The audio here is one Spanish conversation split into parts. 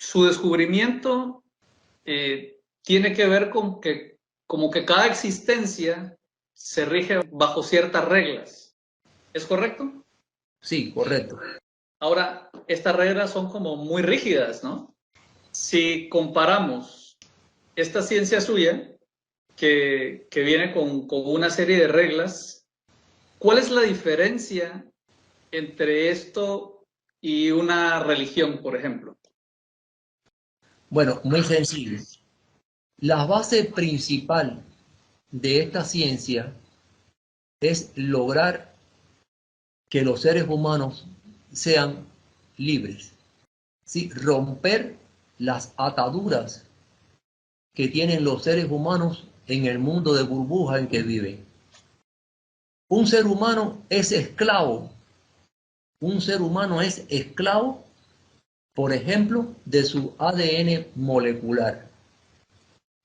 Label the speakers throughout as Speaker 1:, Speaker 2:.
Speaker 1: su descubrimiento tiene que ver con que como que cada existencia se rige bajo ciertas reglas. ¿Es correcto?
Speaker 2: Sí, correcto.
Speaker 1: Ahora, estas reglas son como muy rígidas, ¿no? Si comparamos esta ciencia suya, que viene con una serie de reglas, ¿cuál es la diferencia entre esto y una religión, por ejemplo?
Speaker 2: Bueno, muy sencillo. La base principal de esta ciencia es lograr que los seres humanos sean libres, ¿sí? Romper las ataduras que tienen los seres humanos en el mundo de burbuja en que viven. Un ser humano es esclavo. Un ser humano es esclavo, por ejemplo, de su ADN molecular.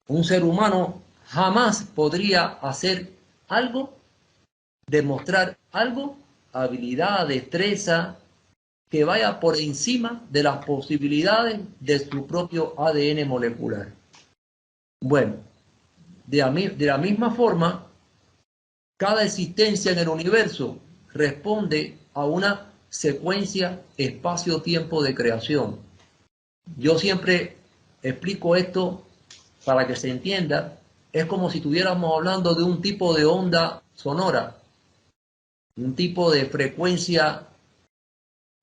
Speaker 2: Un ser humano jamás podría hacer algo, demostrar algo, habilidad, destreza, que vaya por encima de las posibilidades de su propio ADN molecular. Bueno, de la misma forma, cada existencia en el universo responde a una secuencia espacio-tiempo de creación. Yo siempre explico esto para que se entienda. Es como si estuviéramos hablando de un tipo de onda sonora, un tipo de frecuencia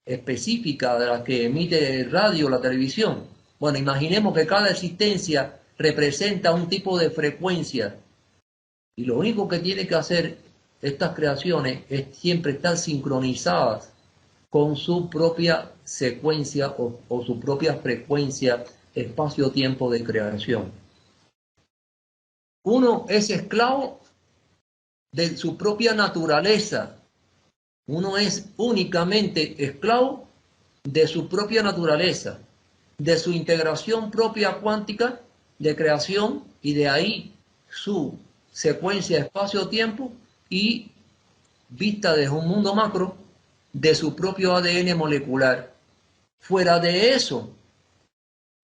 Speaker 2: específica de la que emite el radio o la televisión. Bueno, imaginemos que cada existencia representa un tipo de frecuencia y lo único que tiene que hacer estas creaciones es siempre estar sincronizadas con su propia secuencia o su propia frecuencia espacio-tiempo de creación. Uno es esclavo de su propia naturaleza. Uno es únicamente esclavo de su propia naturaleza, de su integración propia cuántica de creación y de ahí su secuencia espacio-tiempo y vista desde un mundo macro de su propio ADN molecular. Fuera de eso,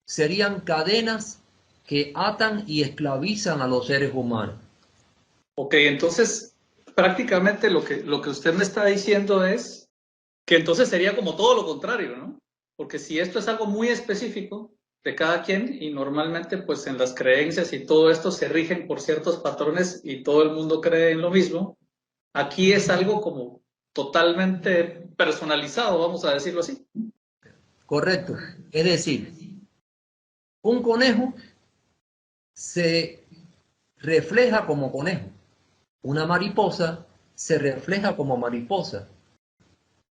Speaker 2: serían cadenas que atan y esclavizan a los seres humanos.
Speaker 1: Ok, entonces prácticamente lo que usted me está diciendo es que entonces sería como todo lo contrario, ¿no? Porque si esto es algo muy específico de cada quien y normalmente pues en las creencias y todo esto se rigen por ciertos patrones y todo el mundo cree en lo mismo, aquí es algo como totalmente personalizado, vamos a decirlo así.
Speaker 2: Correcto. Es decir, un conejo se refleja como conejo. Una mariposa se refleja como mariposa.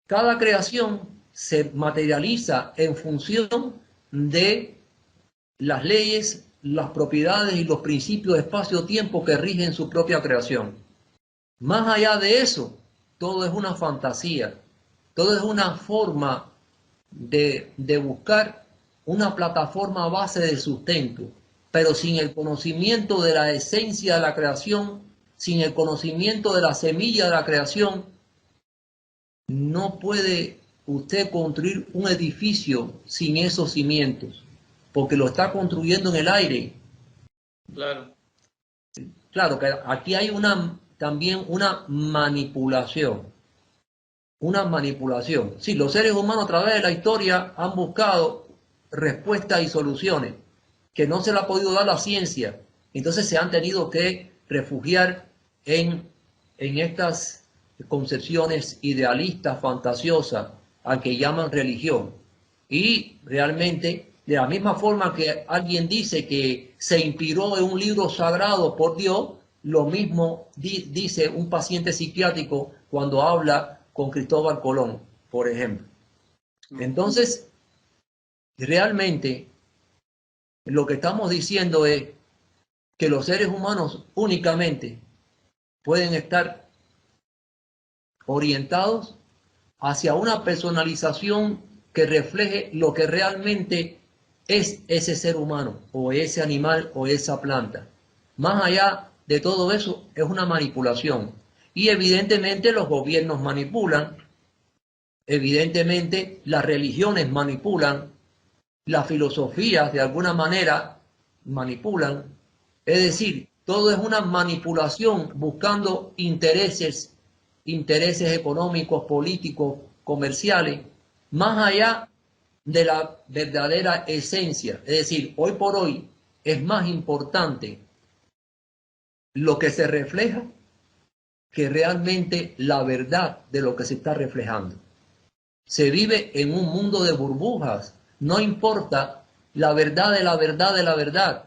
Speaker 2: Cada creación se materializa en función de las leyes, las propiedades y los principios de espacio-tiempo que rigen su propia creación. Más allá de eso, todo es una fantasía, todo es una forma de buscar una plataforma base de sustento, pero sin el conocimiento de la esencia de la creación, sin el conocimiento de la semilla de la creación, no puede usted construir un edificio sin esos cimientos, porque lo está construyendo en el aire.
Speaker 1: Claro.
Speaker 2: Claro que aquí hay también una manipulación. Una manipulación. Sí, los seres humanos a través de la historia han buscado respuestas y soluciones que no se le ha podido dar la ciencia. Entonces se han tenido que refugiar en estas concepciones idealistas, fantasiosas, a que llaman religión. Y realmente, de la misma forma que alguien dice que se inspiró en un libro sagrado por Dios, lo mismo dice un paciente psiquiátrico cuando habla con Cristóbal Colón, por ejemplo. Entonces, realmente, lo que estamos diciendo es que los seres humanos únicamente pueden estar orientados hacia una personalización que refleje lo que realmente es ese ser humano o ese animal o esa planta. Más allá de todo eso es una manipulación. Y evidentemente los gobiernos manipulan, evidentemente las religiones manipulan, las filosofías de alguna manera manipulan. Es decir, todo es una manipulación buscando intereses económicos, políticos, comerciales, más allá de la verdadera esencia. Es decir, hoy por hoy es más importante lo que se refleja que realmente la verdad de lo que se está reflejando. Se vive en un mundo de burbujas. No importa la verdad de la verdad de la verdad.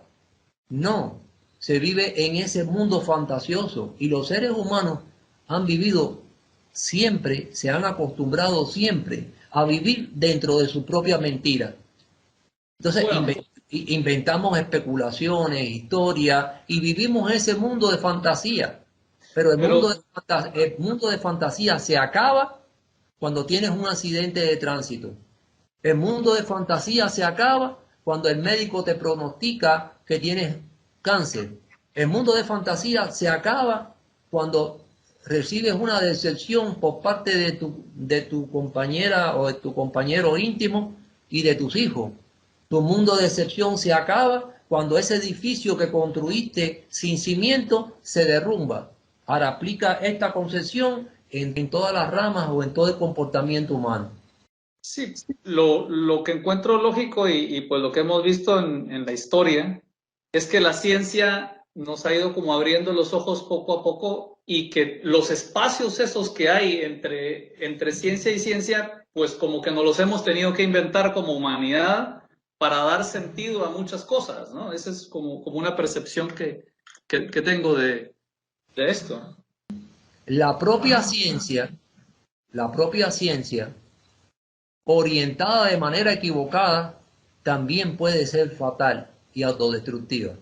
Speaker 2: No, se vive en ese mundo fantasioso y los seres humanos han vivido siempre, se han acostumbrado siempre a vivir dentro de su propia mentira. Entonces
Speaker 1: Bueno,
Speaker 2: inventamos especulaciones, historias y vivimos en ese mundo de fantasía. Pero
Speaker 1: pero
Speaker 2: el mundo de fantasía se acaba cuando tienes un accidente de tránsito. El mundo de fantasía se acaba cuando el médico te pronostica que tienes cáncer. El mundo de fantasía se acaba cuando recibes una decepción por parte de tu compañera o de tu compañero íntimo y de tus hijos. Tu mundo de decepción se acaba cuando ese edificio que construiste sin cimiento se derrumba. Ahora aplica esta concepción en todas las ramas o en todo el comportamiento humano.
Speaker 1: sí, lo que encuentro lógico y pues lo que hemos visto en la historia es que la ciencia nos ha ido como abriendo los ojos poco a poco y que los espacios esos que hay entre ciencia y ciencia, pues como que nos los hemos tenido que inventar como humanidad para dar sentido a muchas cosas, ¿no? Esa es como una percepción que tengo de esto.
Speaker 2: La propia ciencia, la propia ciencia, orientada de manera equivocada, también puede ser fatal y autodestructiva.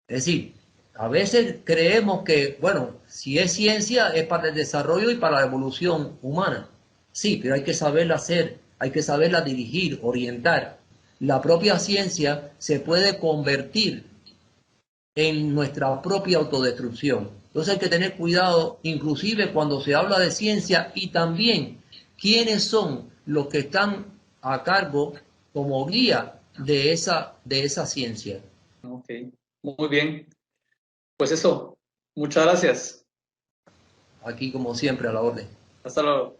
Speaker 2: Es decir, a veces creemos que, bueno, si es ciencia es para el desarrollo y para la evolución humana. Sí, pero hay que saberla hacer, hay que saberla dirigir, orientar. La propia ciencia se puede convertir en nuestra propia autodestrucción. Entonces hay que tener cuidado, inclusive cuando se habla de ciencia y también quiénes son los que están a cargo como guía de esa ciencia.
Speaker 1: Ok, muy bien. Pues eso, muchas gracias.
Speaker 2: Aquí como siempre a la orden.
Speaker 1: Hasta luego.